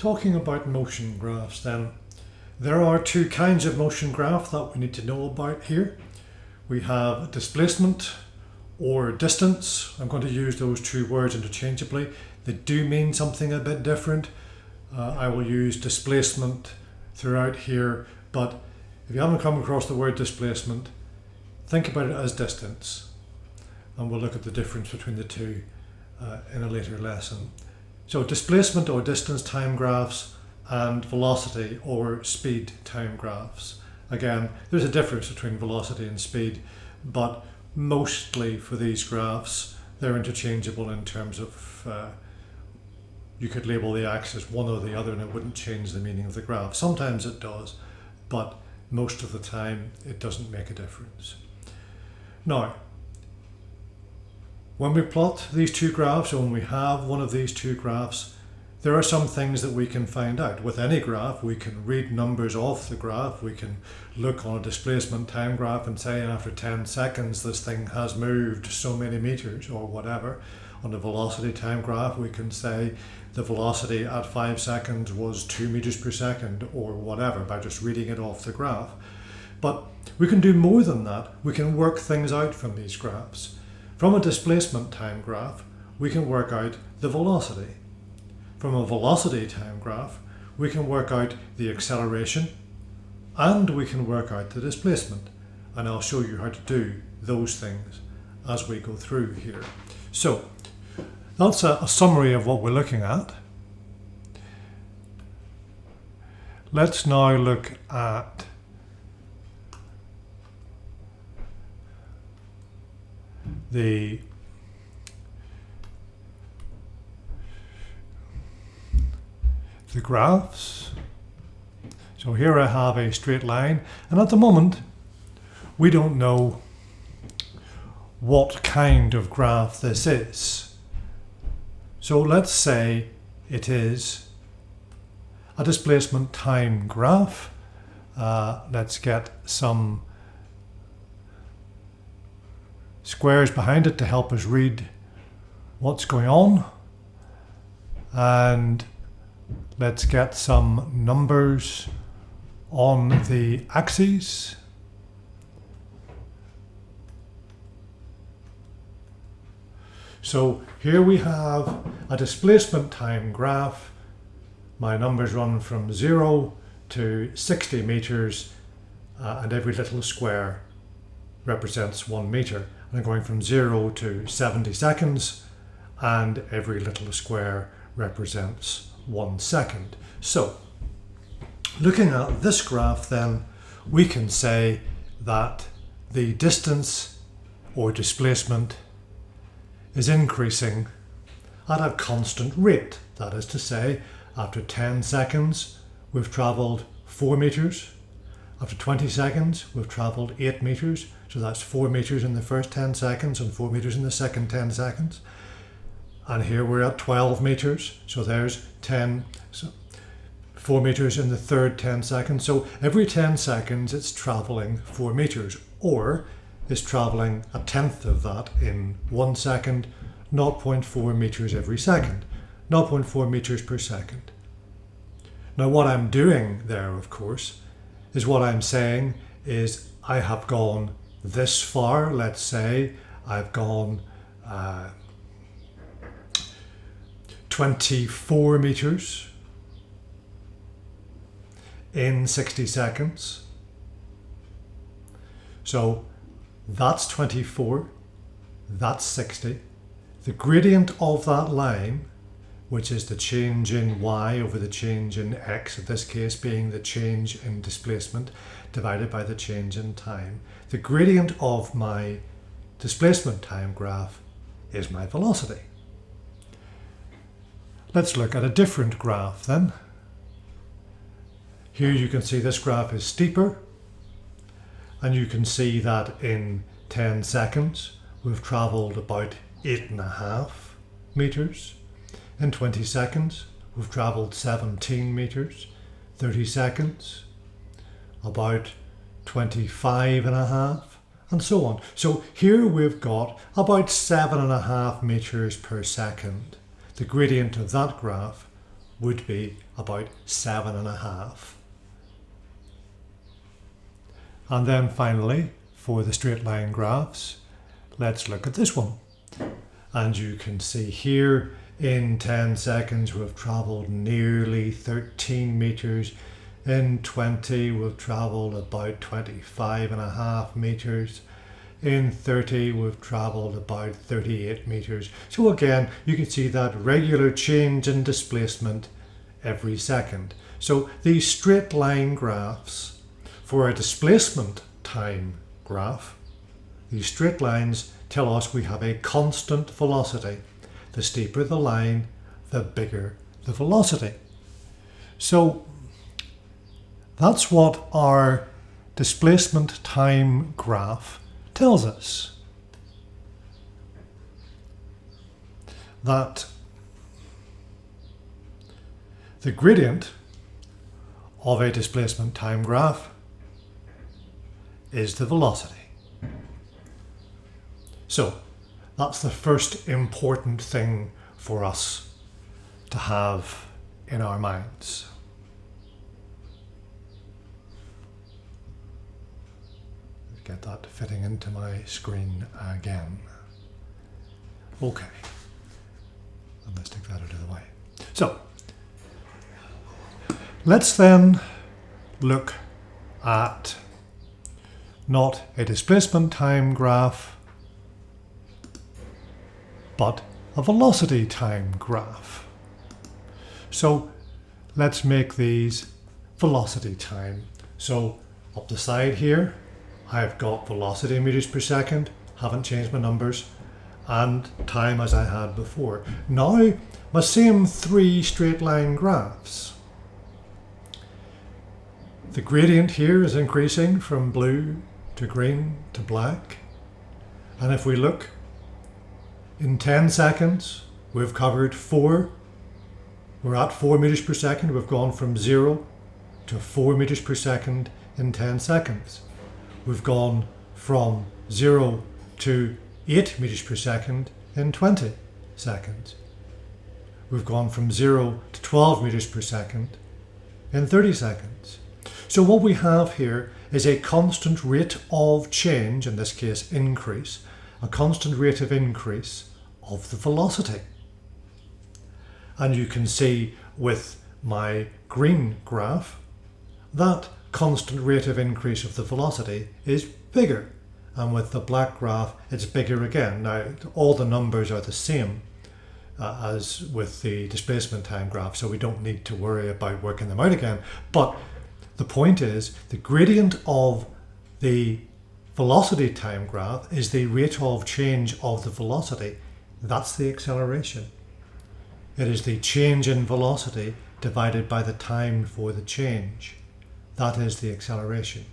Talking about motion graphs then, there are two kinds of motion graph that we need to know about here. We have displacement or distance. I'm going to use those two words interchangeably. They do mean something a bit different. I will use displacement throughout here, but if you haven't come across the word displacement, think about it as distance, and we'll look at the difference between the two in a later lesson. So displacement or distance time graphs and velocity or speed time graphs. Again, there's a difference between velocity and speed, but mostly for these graphs, they're interchangeable in terms of you could label the axis one or the other and it wouldn't change the meaning of the graph. Sometimes it does, but most of the time it doesn't make a difference. Now, when we plot these two graphs, or when we have one of these two graphs, there are some things that we can find out. With any graph, we can read numbers off the graph. We can look on a displacement time graph and say after 10 seconds this thing has moved so many meters or whatever. On a velocity time graph, we can say the velocity at 5 seconds was 2 meters per second or whatever by just reading it off the graph. But we can do more than that. We can work things out from these graphs. From a displacement time graph, we can work out the velocity. From a velocity time graph, we can work out the acceleration and we can work out the displacement. And I'll show you how to do those things as we go through here. So that's a summary of what we're looking at. Let's now look at the graphs. So here I have a straight line, and at the moment we don't know what kind of graph this is. So let's say it is a displacement time graph. Let's get some squares behind it to help us read what's going on, and let's get some numbers on the axes. So here we have a displacement time graph. My numbers run from 0 to 60 meters, and every little square represents 1 meter. And I'm going from 0 to 70 seconds, and every little square represents 1 second. So, looking at this graph then, we can say that the distance or displacement is increasing at a constant rate. That is to say, after 10 seconds, we've travelled 4 meters. After 20 seconds, we've travelled 8 meters. So that's 4 meters in the first 10 seconds and 4 meters in the second 10 seconds. And here we're at 12 meters. So there's 4 meters in the third 10 seconds. So every 10 seconds it's travelling 4 meters, or it's travelling a tenth of that in 1 second, 0.4 meters every second, 0.4 meters per second. Now what I'm doing there, of course, is what I'm saying is I have gone this far. Let's say I've gone 24 meters in 60 seconds. So that's 24, that's 60. The gradient of that line, which is the change in y over the change in x, in this case being the change in displacement divided by the change in time. The gradient of my displacement time graph is my velocity. Let's look at a different graph then. Here you can see this graph is steeper, and you can see that in 10 seconds we've travelled about 8.5 meters. In 20 seconds, we've travelled 17 meters. 30 seconds, about 25.5, and so on. So here we've got about 7.5 meters per second. The gradient of that graph would be about 7.5. And then finally, for the straight line graphs, let's look at this one. And you can see here in 10 seconds we've travelled nearly 13 metres. In 20 we've travelled about 25.5 metres. In 30 we've travelled about 38 metres. So again, you can see that regular change in displacement every second. So these straight line graphs, for a displacement time graph, these straight lines tell us we have a constant velocity. The steeper the line, the bigger the velocity. So that's what our displacement time graph tells us. That the gradient of a displacement time graph is the velocity. So that's the first important thing for us to have in our minds. Let's get that fitting into my screen again. Okay, and let's take that out of the way. So let's then look at not a displacement time graph, but a velocity time graph. So let's make these velocity time. So up the side here, I've got velocity in meters per second, haven't changed my numbers, and time as I had before. Now, my same three straight line graphs. The gradient here is increasing from blue to green to black. And if we look, in 10 seconds, we've covered 4. We're at 4 meters per second. We've gone from 0 to 4 meters per second in 10 seconds. We've gone from 0 to 8 meters per second in 20 seconds. We've gone from 0 to 12 meters per second in 30 seconds. So what we have here is a constant rate of change, in this case increase, a constant rate of increase of the velocity. And you can see with my green graph that constant rate of increase of the velocity is bigger, and with the black graph it's bigger again. Now all the numbers are the same as with the displacement time graph, so we don't need to worry about working them out again, but the point is the gradient of the velocity time graph is the rate of change of the velocity. That's the acceleration. It is the change in velocity divided by the time for the change. That is the acceleration.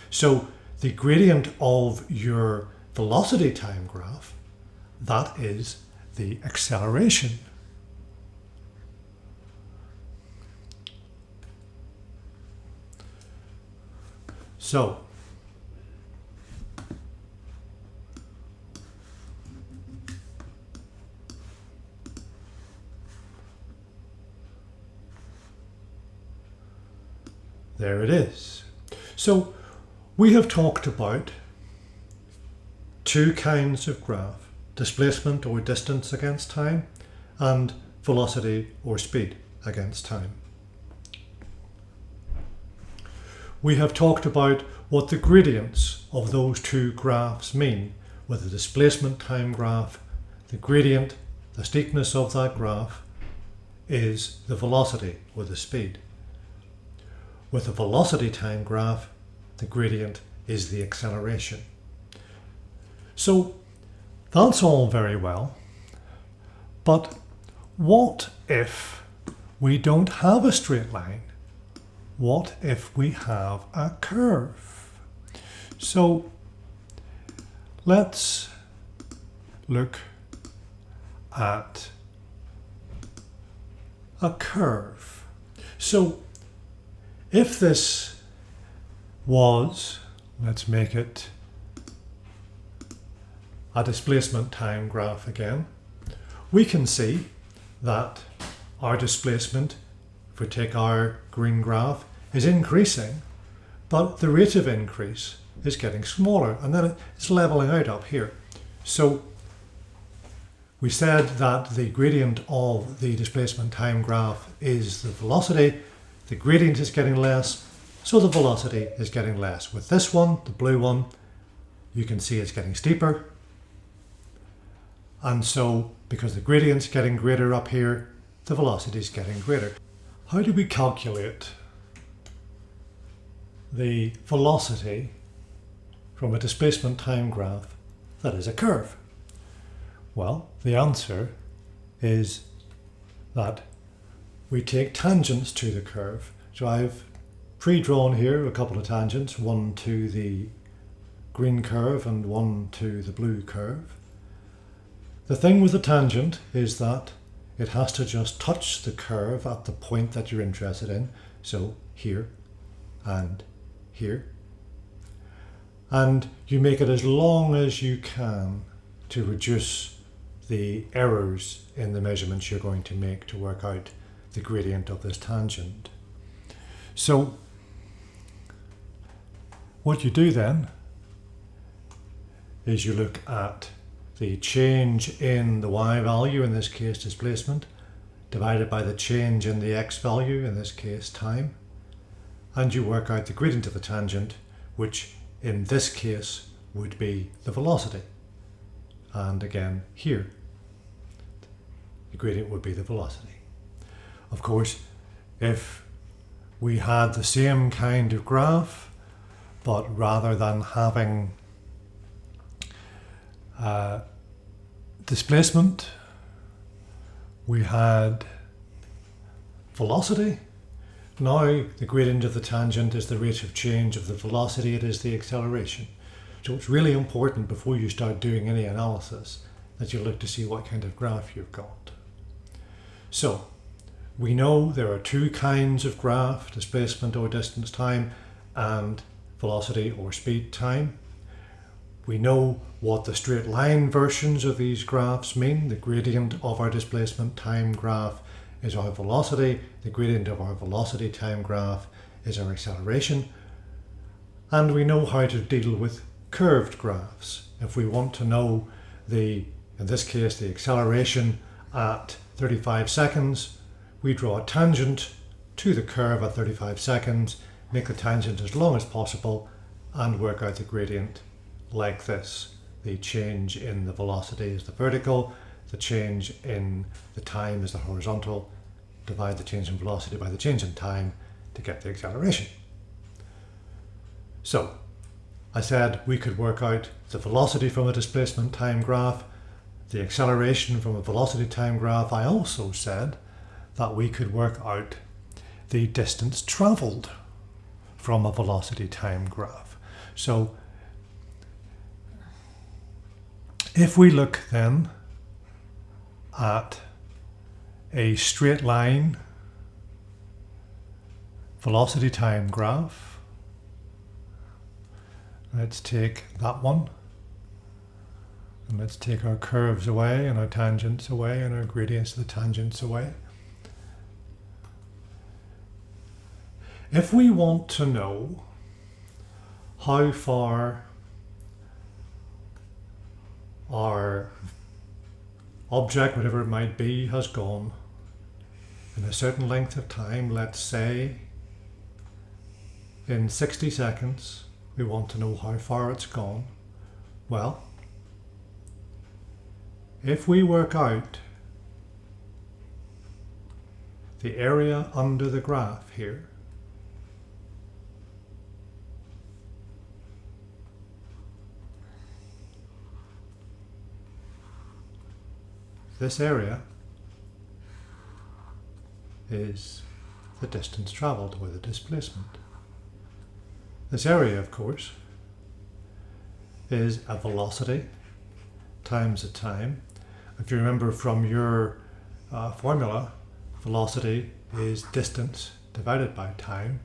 So the gradient of your velocity time graph, that is the acceleration. So there it is. So we have talked about two kinds of graph: displacement or distance against time, and velocity or speed against time. We have talked about what the gradients of those two graphs mean. With the displacement time graph, the gradient, the steepness of that graph, is the velocity or the speed. With a velocity time graph, the gradient is the acceleration. So that's all very well, but what if we don't have a straight line? What if we have a curve? So let's look at a curve. So if this was, let's make it a displacement time graph again, we can see that our displacement if we take our green graph, is increasing, but the rate of increase is getting smaller, and then it's leveling out up here. So we said that the gradient of the displacement time graph is the velocity. The gradient is getting less, so the velocity is getting less. With this one, the blue one, you can see it's getting steeper. And so, because the gradient's getting greater up here, the velocity is getting greater. How do we calculate the velocity from a displacement time graph that is a curve? Well, the answer is that we take tangents to the curve. So I've pre-drawn here a couple of tangents, one to the green curve and one to the blue curve. The thing with the tangent is that it has to just touch the curve at the point that you're interested in. So here and here. And you make it as long as you can to reduce the errors in the measurements you're going to make to work out the gradient of this tangent. So what you do then is you look at the change in the y value, in this case displacement, divided by the change in the x value, in this case time, and you work out the gradient of the tangent, which in this case would be the velocity. And again here, the gradient would be the velocity. Of course, if we had the same kind of graph, but rather than having displacement, we had velocity. Now the gradient of the tangent is the rate of change of the velocity, it is the acceleration. So it's really important before you start doing any analysis that you look to see what kind of graph you've got. So we know there are two kinds of graph, displacement or distance time and velocity or speed time. We know what the straight line versions of these graphs mean. The gradient of our displacement time graph is our velocity. The gradient of our velocity time graph is our acceleration. And we know how to deal with curved graphs. If we want to know in this case, the acceleration at 35 seconds, we draw a tangent to the curve at 35 seconds, make the tangent as long as possible, and work out the gradient like this. The change in the velocity is the vertical, the change in the time is the horizontal. Divide the change in velocity by the change in time to get the acceleration. So I said we could work out the velocity from a displacement time graph, the acceleration from a velocity time graph. I also said that we could work out the distance traveled from a velocity time graph. So if we look then at a straight line velocity time graph, let's take that one, and let's take our curves away and our tangents away and our gradients of the tangents away. If we want to know how far our object, whatever it might be, has gone in a certain length of time, let's say in 60 seconds, we want to know how far it's gone. Well, if we work out the area under the graph here, this area is the distance travelled, or the displacement. This area, of course, is a velocity times a time. If you remember from your formula, velocity is distance divided by time.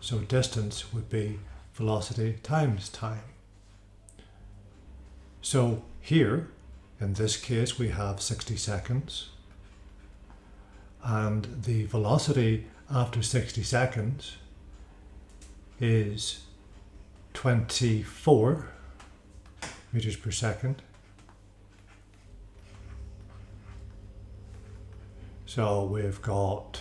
So distance would be velocity times time. So here, in this case, we have 60 seconds. And the velocity after 60 seconds is 24 meters per second. So we've got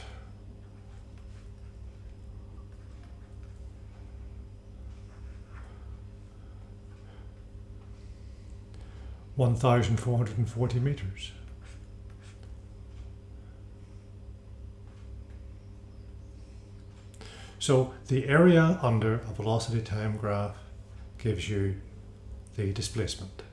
1,440 meters. So the area under a velocity time graph gives you the displacement.